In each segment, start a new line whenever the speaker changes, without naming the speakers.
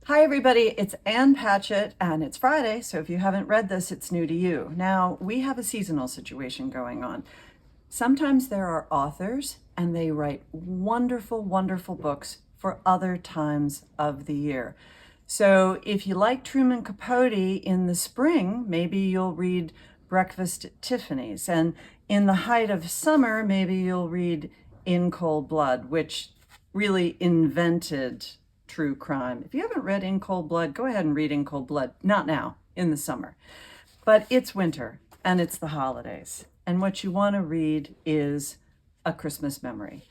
Hi everybody, it's Ann Patchett and it's Friday, so if you haven't read this, it's new to you. Now, we have a seasonal situation going on. Sometimes there are authors and they write wonderful, wonderful books for other times of the year. So if you like Truman Capote in the spring, maybe you'll read Breakfast at Tiffany's. And in the height of summer, maybe you'll read In Cold Blood, which really invented true crime. If you haven't read In Cold Blood, go ahead and read In Cold Blood. Not now, in the summer. But it's winter and it's the holidays. And what you want to read is A Christmas Memory.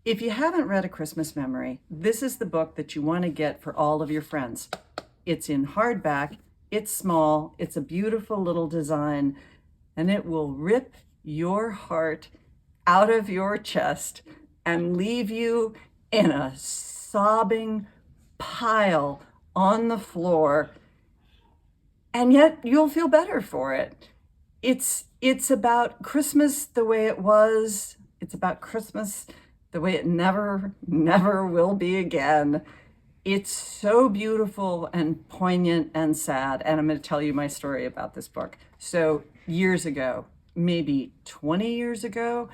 If you haven't read A Christmas Memory, this is the book that you want to get for all of your friends. It's in hardback, it's small, it's a beautiful little design, and it will rip your heart out of your chest and leave you in a sobbing pile on the floor, and yet you'll feel better for it. It's about Christmas the way it was. It's about Christmas the way it never will be again. It's so beautiful and poignant and sad. And I'm going to tell you my story about this book. So years ago, maybe 20 years ago,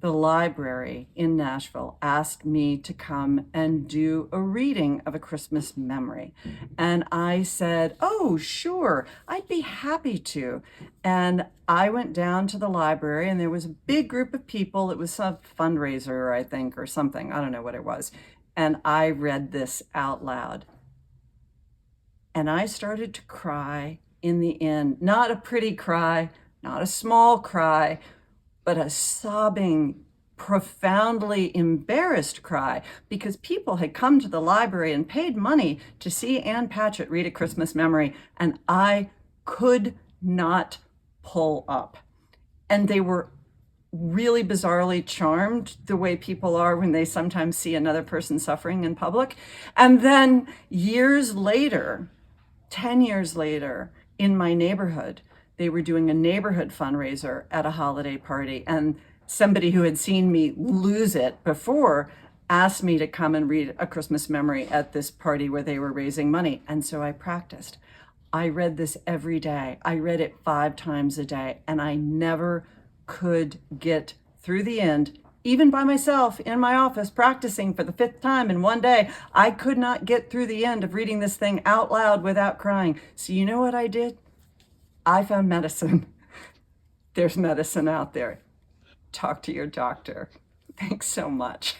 the library in Nashville asked me to come and do a reading of A Christmas Memory. And I said, oh, sure, I'd be happy to. And I went down to the library and there was a big group of people. It was some fundraiser, I think, or something. I don't know what it was. And I read this out loud. And I started to cry in the end. Not a pretty cry, not a small cry, but a sobbing, profoundly embarrassed cry, because people had come to the library and paid money to see Ann Patchett read A Christmas Memory, and I could not pull up. And they were really bizarrely charmed, the way people are when they sometimes see another person suffering in public. And then years later, 10 years later, in my neighborhood, they were doing a neighborhood fundraiser at a holiday party, and somebody who had seen me lose it before asked me to come and read A Christmas Memory at this party where they were raising money. And so I practiced. I read this every day. I read it 5 times a day, and I never could get through the end, even by myself in my office practicing for the 5th time in one day. I could not get through the end of reading this thing out loud without crying. So you know what I did? I found medicine. There's medicine out there. Talk to your doctor. Thanks so much.